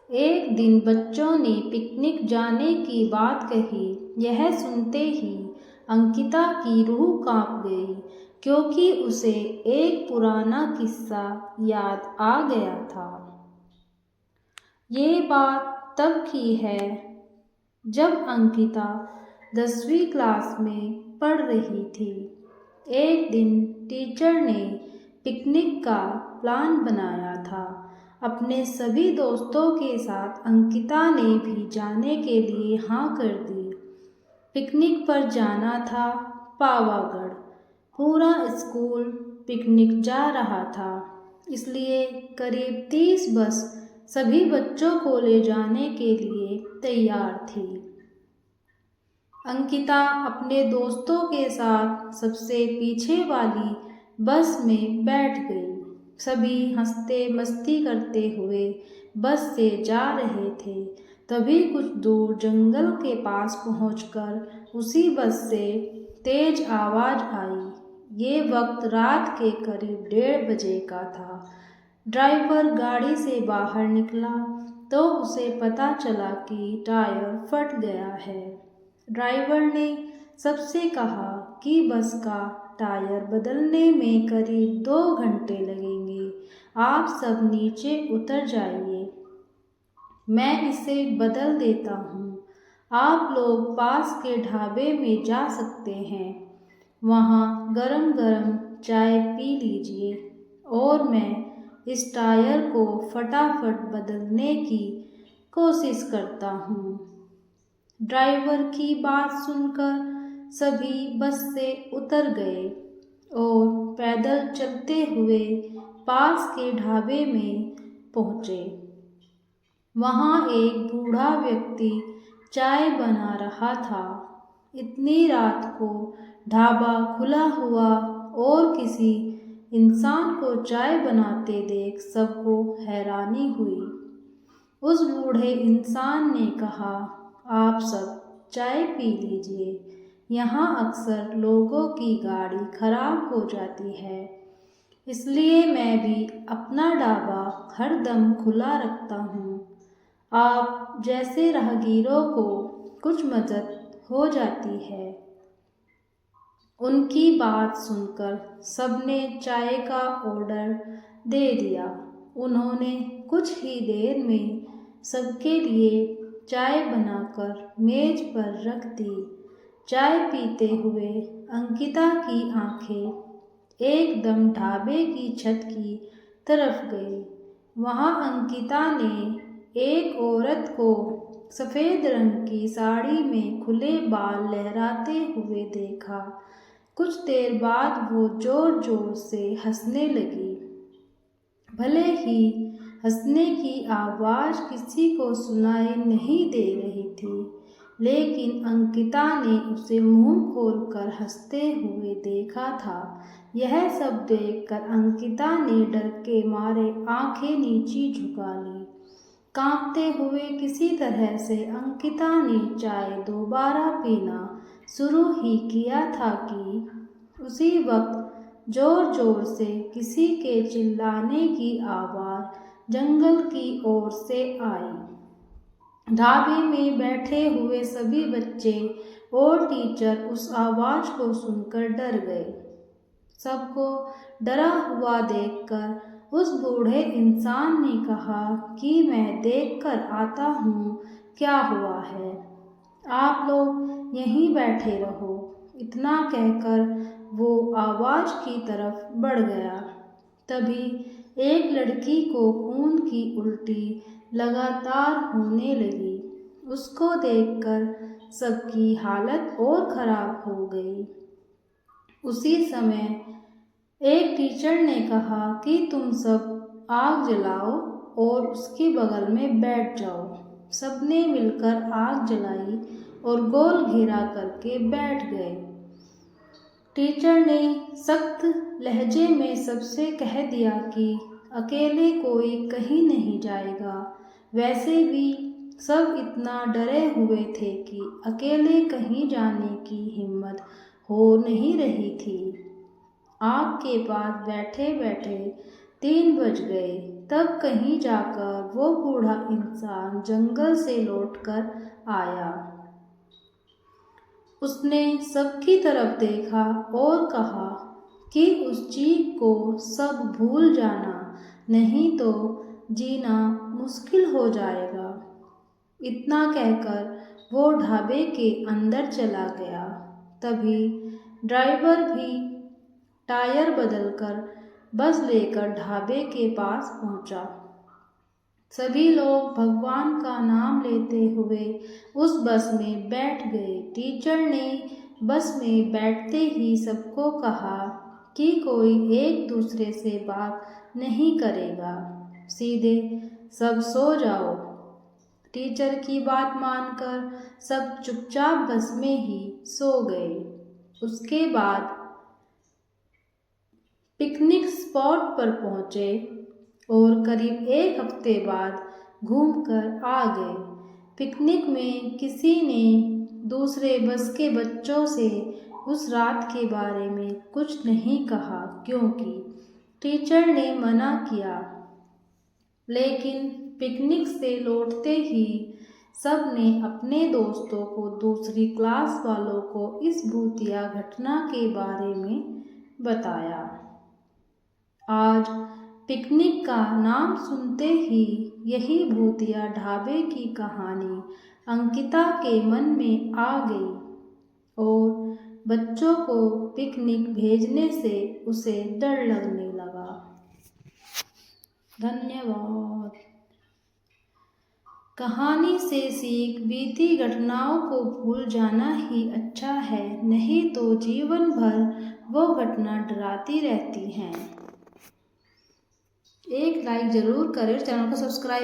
एक दिन बच्चों ने पिकनिक जाने की बात कही। यह सुनते ही अंकिता की रूह कांप गई, क्योंकि उसे एक पुराना किस्सा याद आ गया था। ये बात तब की है जब अंकिता 10वीं क्लास में पढ़ रही थी। एक दिन टीचर ने पिकनिक का प्लान बनाया था। अपने सभी दोस्तों के साथ अंकिता ने भी जाने के लिए हाँ कर दी। पिकनिक पर जाना था पावागढ़। पूरा स्कूल पिकनिक जा रहा था, इसलिए करीब 30 बस सभी बच्चों को ले जाने के लिए तैयार थी। अंकिता अपने दोस्तों के साथ सबसे पीछे वाली बस में बैठ गई। सभी हंसते मस्ती करते हुए बस से जा रहे थे। तभी कुछ दूर जंगल के पास पहुंचकर उसी बस से तेज आवाज आई। ये वक्त रात के करीब 1:30 बजे का था। ड्राइवर गाड़ी से बाहर निकला तो उसे पता चला कि टायर फट गया है। ड्राइवर ने सबसे कहा कि बस का टायर बदलने में करीब 2 घंटे लगेंगे। आप सब नीचे उतर जाइए, मैं इसे बदल देता हूँ। आप लोग पास के ढाबे में जा सकते हैं, वहाँ गरम गरम चाय पी लीजिए और मैं इस टायर को फटाफट बदलने की कोशिश करता हूँ। ड्राइवर की बात सुनकर सभी बस से उतर गए और पैदल चलते हुए पास के ढाबे में पहुँचे। वहाँ एक बूढ़ा व्यक्ति चाय बना रहा था। इतनी रात को ढाबा खुला हुआ और किसी इंसान को चाय बनाते देख सबको हैरानी हुई। उस बूढ़े इंसान ने कहा, आप सब चाय पी लीजिए, यहाँ अक्सर लोगों की गाड़ी खराब हो जाती है, इसलिए मैं भी अपना ढाबा हर दम खुला रखता हूँ। आप जैसे राहगीरों को कुछ मदद हो जाती है। उनकी बात सुनकर सबने चाय का ऑर्डर दे दिया। उन्होंने कुछ ही देर में सबके लिए चाय बनाकर मेज पर रख दी। चाय पीते हुए अंकिता की आंखें एकदम ढाबे की छत की तरफ गई। वहाँ अंकिता ने एक औरत को सफ़ेद रंग की साड़ी में खुले बाल लहराते हुए देखा। कुछ देर बाद वो जोर जोर से हंसने लगी। भले ही हंसने की आवाज़ किसी को सुनाई नहीं दे रही थी, लेकिन अंकिता ने उसे मुंह खोलकर हंसते हुए देखा था। यह सब देखकर अंकिता ने डर के मारे आंखें नीचे झुका ली। कांपते हुए किसी तरह से अंकिता ने चाय दोबारा पीना शुरू ही किया था कि उसी वक्त जोर जोर से किसी के चिल्लाने की आवाज़ जंगल की ओर से आई। ढाबे में बैठे हुए सभी बच्चे और टीचर उस आवाज़ को सुनकर डर गए। सबको डरा हुआ देखकर उस बूढ़े इंसान ने कहा कि मैं देखकर आता हूँ क्या हुआ है, आप लोग यहीं बैठे रहो। इतना कहकर वो आवाज़ की तरफ बढ़ गया। तभी एक लड़की को खून की उल्टी लगातार होने लगी। उसको देखकर सबकी हालत और ख़राब हो गई। उसी समय एक टीचर ने कहा कि तुम सब आग जलाओ और उसके बगल में बैठ जाओ। सबने मिलकर आग जलाई और गोल घेरा करके बैठ गए। टीचर ने सख्त लहजे में सबसे कह दिया कि अकेले कोई कहीं नहीं जाएगा। वैसे भी सब इतना डरे हुए थे कि अकेले कहीं जाने की हिम्मत हो नहीं रही थी। आग के पास बैठे बैठे 3 बज गए। तब कहीं जाकर वो बूढ़ा इंसान जंगल से लौटकर आया। उसने सबकी तरफ देखा और कहा कि उस चीख को सब भूल जाना, नहीं तो जीना मुश्किल हो जाएगा। इतना कहकर वो ढाबे के अंदर चला गया। तभी ड्राइवर भी टायर बदलकर बस लेकर ढाबे के पास पहुंचा। सभी लोग भगवान का नाम लेते हुए उस बस में बैठ गए। टीचर ने बस में बैठते ही सबको कहा कि कोई एक दूसरे से बात नहीं करेगा, सीधे सब सो जाओ। टीचर की बात मानकर सब चुपचाप बस में ही सो गए। उसके बाद पिकनिक स्पॉट पर पहुंचे और करीब एक हफ्ते बाद घूमकर आ गए। पिकनिक में किसी ने दूसरे बस के बच्चों से उस रात के बारे में कुछ नहीं कहा, क्योंकि टीचर ने मना किया। लेकिन पिकनिक से लौटते ही सब ने अपने दोस्तों को, दूसरी क्लास वालों को इस भूतिया घटना के बारे में बताया। आज पिकनिक का नाम सुनते ही यही भूतिया ढाबे की कहानी अंकिता के मन में आ गई और बच्चों को पिकनिक भेजने से उसे डर लगने लगा। धन्यवाद। कहानी से सीख, बीती घटनाओं को भूल जाना ही अच्छा है, नहीं तो जीवन भर वो घटना डराती रहती हैं। एक लाइक ज़रूर करें, चैनल को सब्सक्राइब